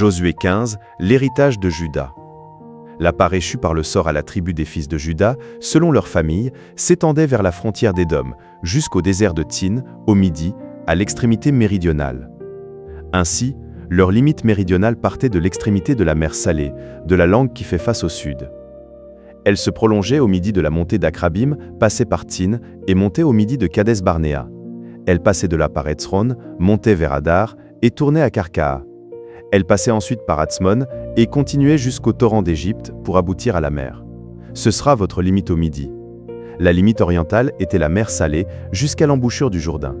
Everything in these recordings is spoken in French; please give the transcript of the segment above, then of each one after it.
Josué 15, l'héritage de Juda. La part échue par le sort à la tribu des fils de Juda, selon leur famille, s'étendait vers la frontière d'Édom, jusqu'au désert de Tsin, au midi, à l'extrémité méridionale. Ainsi, leur limite méridionale partait de l'extrémité de la mer Salée, de la langue qui fait face au sud. Elle se prolongeait au midi de la montée d'Akrabim, passait par Tsin, et montait au midi de Kades Barnéa. Elle passait de là par Etzron, montait vers Hadar, et tournait à Karkaa. Elle passait ensuite par Atzmon, et continuait jusqu'au torrent d'Égypte pour aboutir à la mer. Ce sera votre limite au midi. La limite orientale était la mer Salée, jusqu'à l'embouchure du Jourdain.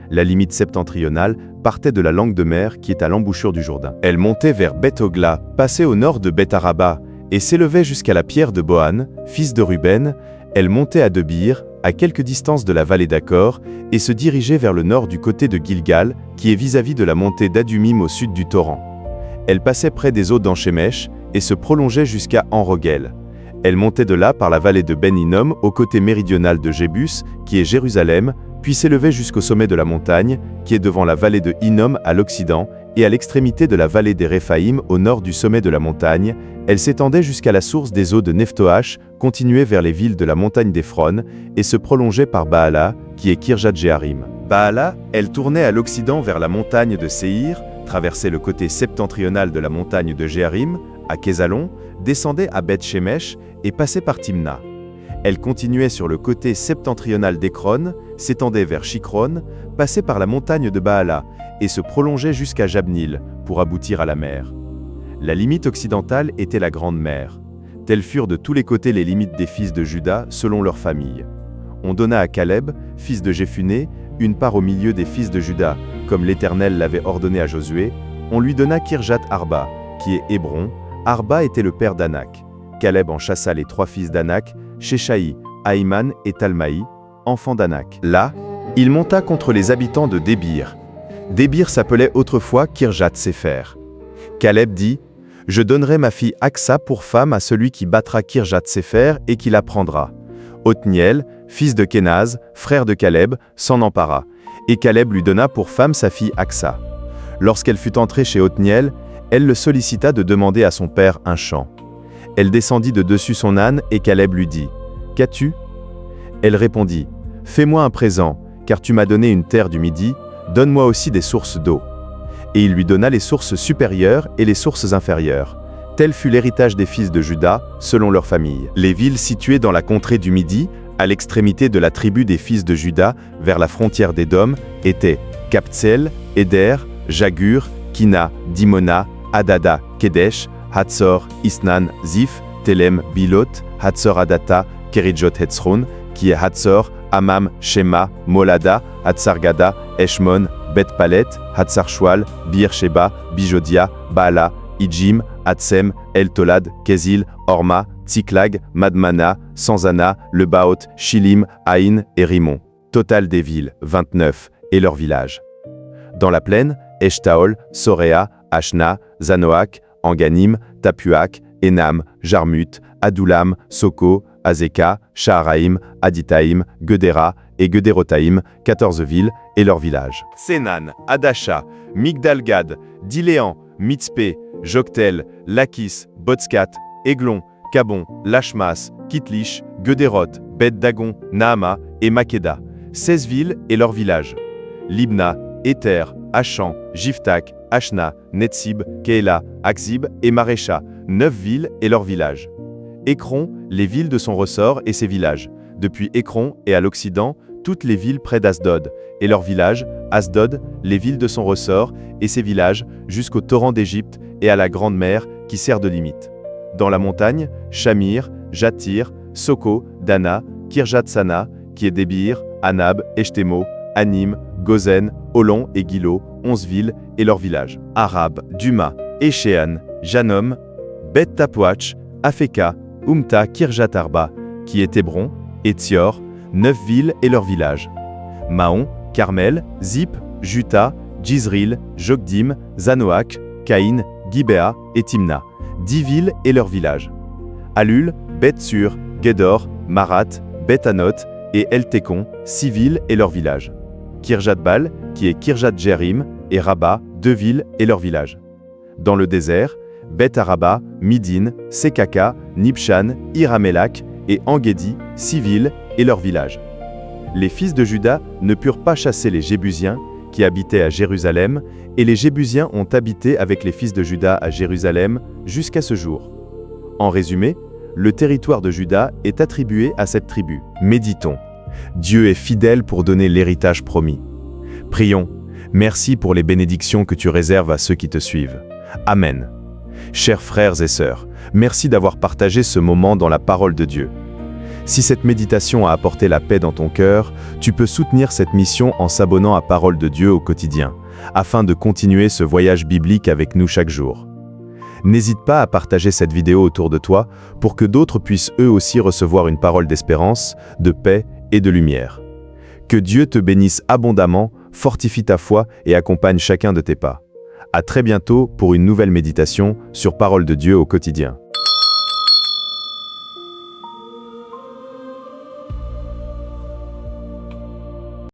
La limite septentrionale partait de la langue de mer qui est à l'embouchure du Jourdain. Elle montait vers Beth-Ogla, passait au nord de Beth-Araba, et s'élevait jusqu'à la pierre de Bohan, fils de Ruben. Elle montait à Debir, à quelque distance de la vallée d'Accor, et se dirigeait vers le nord du côté de Gilgal, qui est vis-à-vis de la montée d'Adumim au sud du torrent. Elle passait près des eaux d'Enchemesh, et se prolongeait jusqu'à En-Rogel. Elle montait de là par la vallée de Ben-Hinnom au côté méridional de Jébus, qui est Jérusalem, puis s'élevait jusqu'au sommet de la montagne, qui est devant la vallée de Hinnom à l'occident, et à l'extrémité de la vallée des Réphaïm au nord du sommet de la montagne. Elle s'étendait jusqu'à la source des eaux de Nephtoach, continuait vers les villes de la montagne d'Ephron, et se prolongeait par Baala, qui est Kirjat-Jéarim. Baala, elle tournait à l'occident vers la montagne de Séhir, traversait le côté septentrional de la montagne de Jéarim, à Kézalon, descendait à Beth-Shemesh et passait par Timna. Elle continuait sur le côté septentrional d'Écron, s'étendait vers Shikron, passait par la montagne de Baala et se prolongeait jusqu'à Jabnil pour aboutir à la mer. La limite occidentale était la Grande Mer. Telles furent de tous les côtés les limites des fils de Juda selon leur famille. On donna à Caleb, fils de Jéphuné, une part au milieu des fils de Juda, comme l'Éternel l'avait ordonné à Josué. On lui donna Kirjat Arba, qui est Hébron. Arba était le père d'Anak. Caleb en chassa les 3 fils d'Anak, Sheshaï, Ahiman et Talmaï, enfants d'Anak. Là, il monta contre les habitants de Débir. Débir s'appelait autrefois Kirjat-Séfer. Caleb dit: « Je donnerai ma fille Aksa pour femme à celui qui battra Kirjat-Séfer et qui la prendra. » Othniel, fils de Kénaz, frère de Caleb, s'en empara, et Caleb lui donna pour femme sa fille Aksa. Lorsqu'elle fut entrée chez Othniel, elle le sollicita de demander à son père un champ. Elle descendit de dessus son âne, et Caleb lui dit: « Qu'as-tu » Elle répondit: « Fais-moi un présent, car tu m'as donné une terre du Midi, donne-moi aussi des sources d'eau. » Et il lui donna les sources supérieures et les sources inférieures. Tel fut l'héritage des fils de Juda, selon leur famille. Les villes situées dans la contrée du Midi, à l'extrémité de la tribu des fils de Juda, vers la frontière d'Édom, étaient Kaptsel, Éder, Jagur, Kina, Dimona, Adada, Kedesh, Hatzor, Isnan, Zif, Telem, Bilot, Hatzor Adata, Kerijot Hetzron, qui est Hatzor, Amam, Shema, Molada, Hatzargada, Eshmon, Bet-Palet, Hatzar-Shual, Bir-Sheba, Bijodia, Baala, Ijim, Hatsem, El-Tolad, Kézil, Orma, Tsiklag, Madmana, Sanzana, Lebaot, Shilim, Aïn et Rimon. Total des villes, 29, et leurs villages. Dans la plaine, Eshtaol, Soréa, Ashna, Zanoak, Anganim, Tapuak, Enam, Jarmut, Adoulam, Soko, Azeka, Shaharaim, Aditaïm, Gedera et Gederotaïm, 14 villes et leurs villages. Sénan, Adasha, Migdalgad, Diléan, Mitzpé, Joktel, Lakis, Botskat, Eglon, Kabon, Lachmas, Kitlish, Gederot, Bet-Dagon, Nahama et Makeda, 16 villes et leurs villages. Libna, Éther, Achan, Jiftak, Ashna, Netsib, Keila, Akzib et Marécha, 9 villes et leurs villages. Écron, les villes de son ressort et ses villages. Depuis Écron et à l'occident, toutes les villes près d'Asdod, et leurs villages, Asdod, les villes de son ressort et ses villages, jusqu'au torrent d'Égypte et à la grande mer qui sert de limite. Dans la montagne, Shamir, Jatir, Soko, Dana, Kirjat-Sana, qui est Débir, Anab, Eshtemo, Anim, Gozen, Olon et Gilo, 11 villes et leurs villages. Arab, Duma, Échéan, Janom, Bet-Tapouach, Afeka, Umta, Kirjat-Arba, qui est Hébron, et Tsior, 9 villes et leurs villages. Mahon, Carmel, Zip, Juta, Jizril, Jokdim, Zanoak, Caïn, Gibéa et Timna, 10 villes et leurs villages. Alul, Beth-Sur, Gedor, Marat, Beth-Anot et El-Tekon, 6 villes et leurs villages. Kirjat-Bal, qui est Kirjat-Jérim, et Rabat, 2 villes et leurs villages. Dans le désert, Beth Araba, Midin, Sekaka, Nibshan, Iramelak et Engedi, 6 villes et leurs villages. Les fils de Juda ne purent pas chasser les Jébusiens, qui habitaient à Jérusalem, et les Jébusiens ont habité avec les fils de Juda à Jérusalem jusqu'à ce jour. En résumé, le territoire de Juda est attribué à cette tribu. Méditons. Dieu est fidèle pour donner l'héritage promis. Prions. Merci pour les bénédictions que tu réserves à ceux qui te suivent. Amen. Chers frères et sœurs, merci d'avoir partagé ce moment dans la parole de Dieu. Si cette méditation a apporté la paix dans ton cœur, tu peux soutenir cette mission en s'abonnant à Parole de Dieu au quotidien, afin de continuer ce voyage biblique avec nous chaque jour. N'hésite pas à partager cette vidéo autour de toi pour que d'autres puissent eux aussi recevoir une parole d'espérance, de paix et de lumière. Que Dieu te bénisse abondamment, fortifie ta foi et accompagne chacun de tes pas. À très bientôt pour une nouvelle méditation sur Parole de Dieu au quotidien.